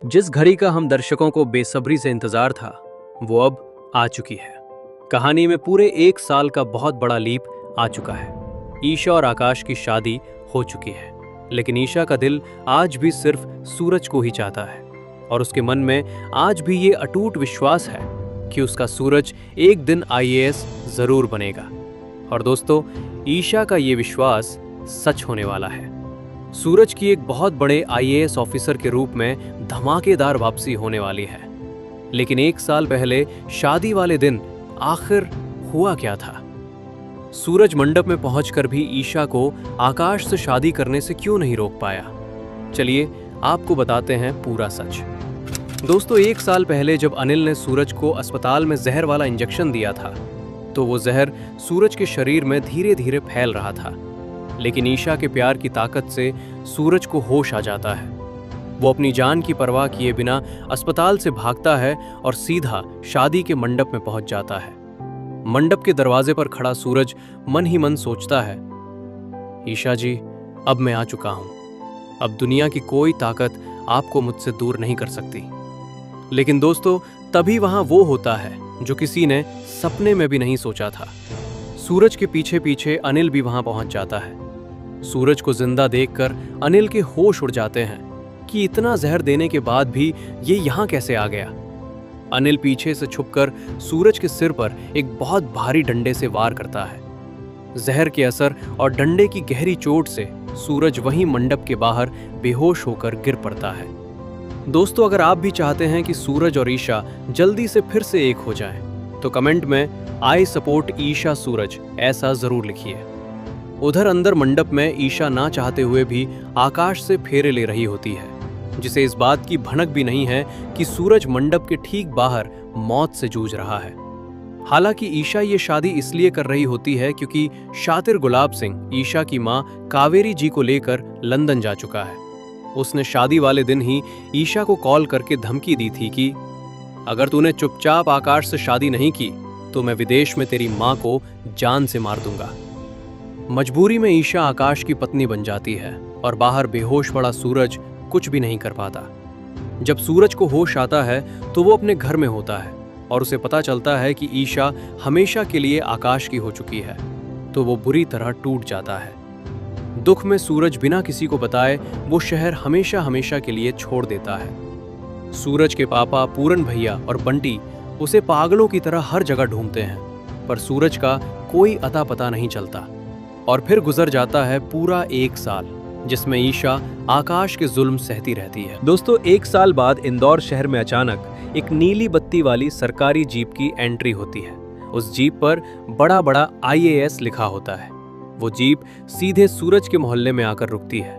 जिस घड़ी का हम दर्शकों को बेसब्री से इंतजार था, वो अब आ चुकी है। कहानी में पूरे 1 साल का बहुत बड़ा लीप आ चुका है। ईशा और आकाश की शादी हो चुकी है, लेकिन ईशा का दिल आज भी सिर्फ सूरज को ही चाहता है और उसके मन में आज भी ये अटूट विश्वास है कि उसका सूरज एक दिन आईएएस जरूर बनेगा। और दोस्तों, ईशा का ये विश्वास सच होने वाला है। सूरज की एक बहुत बड़े आईएएस ऑफिसर के रूप में धमाकेदार वापसी होने वाली है। लेकिन 1 साल पहले शादी वाले दिन आखिर हुआ क्या था? सूरज मंडप में पहुंचकर भी ईशा को आकाश से शादी करने से क्यों नहीं रोक पाया? चलिए आपको बताते हैं पूरा सच। दोस्तों, 1 साल पहले जब अनिल ने सूरज को अस्पताल में जहर वाला इंजेक्शन दिया था, तो वो जहर सूरज के शरीर में धीरे धीरे फैल रहा था। लेकिन ईशा के प्यार की ताकत से सूरज को होश आ जाता है। वो अपनी जान की परवाह किए बिना अस्पताल से भागता है और सीधा शादी के मंडप में पहुंच जाता है। मंडप के दरवाजे पर खड़ा सूरज मन ही मन सोचता है, ईशा जी, अब मैं आ चुका हूं। अब दुनिया की कोई ताकत आपको मुझसे दूर नहीं कर सकती। लेकिन दोस्तों, तभी वहां वो होता है जो किसी ने सपने में भी नहीं सोचा था। सूरज के पीछे पीछे अनिल भी वहां पहुंच जाता है। सूरज को जिंदा देखकर अनिल के होश उड़ जाते हैं कि इतना जहर देने के बाद भी ये यहां कैसे आ गया। अनिल पीछे से छुपकर सूरज के सिर पर एक बहुत भारी डंडे से वार करता है। जहर के असर और डंडे की गहरी चोट से सूरज वहीं मंडप के बाहर बेहोश होकर गिर पड़ता है। दोस्तों, अगर आप भी चाहते हैं कि सूरज और ईशा जल्दी से फिर से एक हो जाएं, तो कमेंट में आई सपोर्ट ईशा सूरज ऐसा जरूर लिखिए। उधर अंदर मंडप में ईशा ना चाहते हुए भी आकाश से फेरे ले रही होती है, जिसे इस बात की भनक भी नहीं है कि सूरज मंडप के ठीक बाहर मौत से जूझ रहा है। हालांकि ईशा ये शादी इसलिए कर रही होती है क्योंकि शातिर गुलाब सिंह ईशा की मां कावेरी जी को लेकर लंदन जा चुका है। उसने शादी वाले दिन ही ईशा को कॉल करके धमकी दी थी कि अगर तूने चुपचाप आकाश से शादी नहीं की तो मैं विदेश में तेरी मां को जान से मार दूंगा। मजबूरी में ईशा आकाश की पत्नी बन जाती है और बाहर बेहोश पड़ा सूरज कुछ भी नहीं कर पाता। जब सूरज को होश आता है तो वो अपने घर में होता है और उसे पता चलता है कि ईशा हमेशा के लिए आकाश की हो चुकी है, तो वो बुरी तरह टूट जाता है। दुख में सूरज बिना किसी को बताए वो शहर हमेशा हमेशा के लिए छोड़ देता है। सूरज के पापा पूरन भैया और बंटी उसे पागलों की तरह हर जगह ढूंढते हैं, पर सूरज का कोई अता पता नहीं चलता। और फिर गुजर जाता है पूरा 1 साल, जिसमें ईशा आकाश के जुल्म सहती रहती है। दोस्तों, 1 साल बाद इंदौर शहर में अचानक एक नीली बत्ती वाली सरकारी जीप की एंट्री होती है। उस जीप पर बड़ा बड़ा आईएएस लिखा होता है। वो जीप सीधे सूरज के मोहल्ले में आकर रुकती है।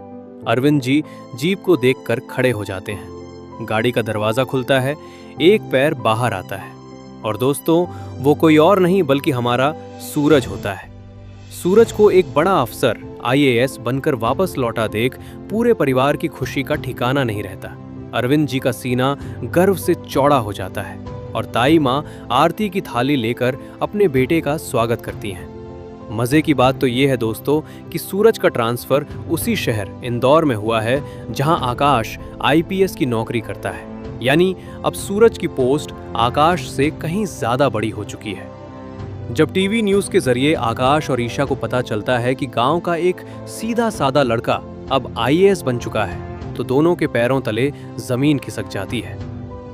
अरविंद जी जीप को देखकर खड़े हो जाते हैं। गाड़ी का दरवाजा खुलता है, एक पैर बाहर आता है और दोस्तों, वो कोई और नहीं बल्कि हमारा सूरज होता है। सूरज को एक बड़ा अफसर आईएएस बनकर वापस लौटा देख पूरे परिवार की खुशी का ठिकाना नहीं रहता। अरविंद जी का सीना गर्व से चौड़ा हो जाता है और ताई माँ आरती की थाली लेकर अपने बेटे का स्वागत करती हैं। मजे की बात तो ये है दोस्तों कि सूरज का ट्रांसफर उसी शहर इंदौर में हुआ है जहां आकाश आईपीएस की नौकरी करता है। यानी अब सूरज की पोस्ट आकाश से कहीं ज्यादा बड़ी हो चुकी है। जब टीवी न्यूज के जरिए आकाश और ईशा को पता चलता है कि गांव का एक सीधा सादा लड़का अब आईएएस बन चुका है, तो दोनों के पैरों तले जमीन खिसक जाती है।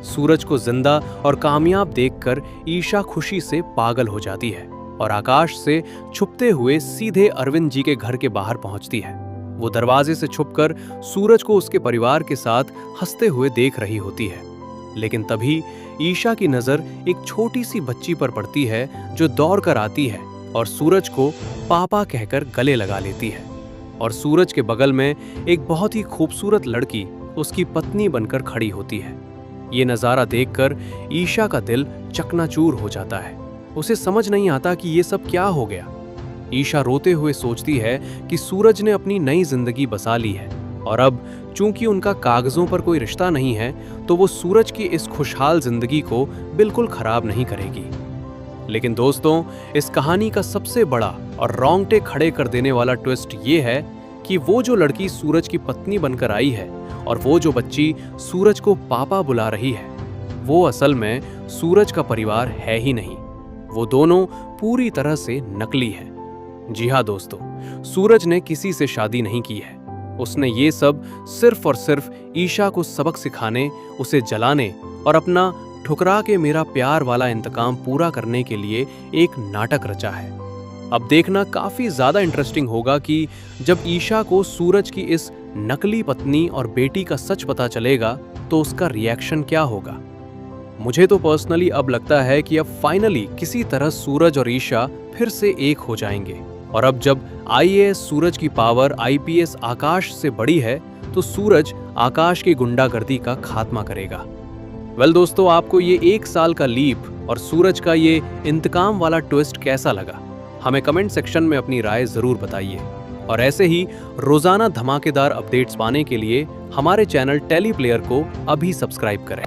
सूरज को जिंदा और कामयाब देखकर ईशा खुशी से पागल हो जाती है और आकाश से छुपते हुए सीधे अरविंद जी के घर के बाहर पहुंचती है। वो दरवाजे से छुपकर सूरज को उसके परिवार के साथ हंसते हुए देख रही होती है। लेकिन तभी ईशा की नजर एक छोटी सी बच्ची पर पड़ती है जो दौड़ कर आती है और सूरज को पापा कहकर गले लगा लेती है। और सूरज के बगल में एक बहुत ही खूबसूरत लड़की उसकी पत्नी बनकर खड़ी होती है। ये नजारा देखकर ईशा का दिल चकनाचूर हो जाता है। उसे समझ नहीं आता कि ये सब क्या हो गया। ईशा रोते हुए सोचती है कि सूरज ने अपनी नई जिंदगी बसा ली है और अब चूंकि उनका कागजों पर कोई रिश्ता नहीं है, तो वो सूरज की इस खुशहाल जिंदगी को बिल्कुल खराब नहीं करेगी। लेकिन दोस्तों, इस कहानी का सबसे बड़ा और रोंगटे खड़े कर देने वाला ट्विस्ट ये है कि वो जो लड़की सूरज की पत्नी बनकर आई है और वो जो बच्ची सूरज को पापा बुला रही है, वो असल में सूरज का परिवार है ही नहीं। वो दोनों पूरी तरह से नकली है। जी हाँ दोस्तों, सूरज ने किसी से शादी नहीं की है। उसने ये सब सिर्फ और सिर्फ ईशा को सबक सिखाने, उसे जलाने और अपना ठुकरा के मेरा प्यार वाला इंतकाम पूरा करने के लिए एक नाटक रचा है। अब देखना काफी ज्यादा इंटरेस्टिंग होगा कि जब ईशा को सूरज की इस नकली पत्नी और बेटी का सच पता चलेगा तो उसका रिएक्शन क्या होगा। मुझे तो पर्सनली अब लगता है कि अब फाइनली किसी तरह सूरज और ईशा फिर से एक हो जाएंगे। और अब जब आईएएस सूरज की पावर आईपीएस आकाश से बड़ी है तो सूरज आकाश की गुंडागर्दी का खात्मा करेगा। वेल दोस्तों, आपको ये 1 साल का लीप और सूरज का ये इंतकाम वाला ट्विस्ट कैसा लगा? हमें कमेंट सेक्शन में अपनी राय जरूर बताइए। और ऐसे ही रोजाना धमाकेदार अपडेट्स पाने के लिए हमारे चैनल टेली प्लेयर को अभी सब्सक्राइब करें।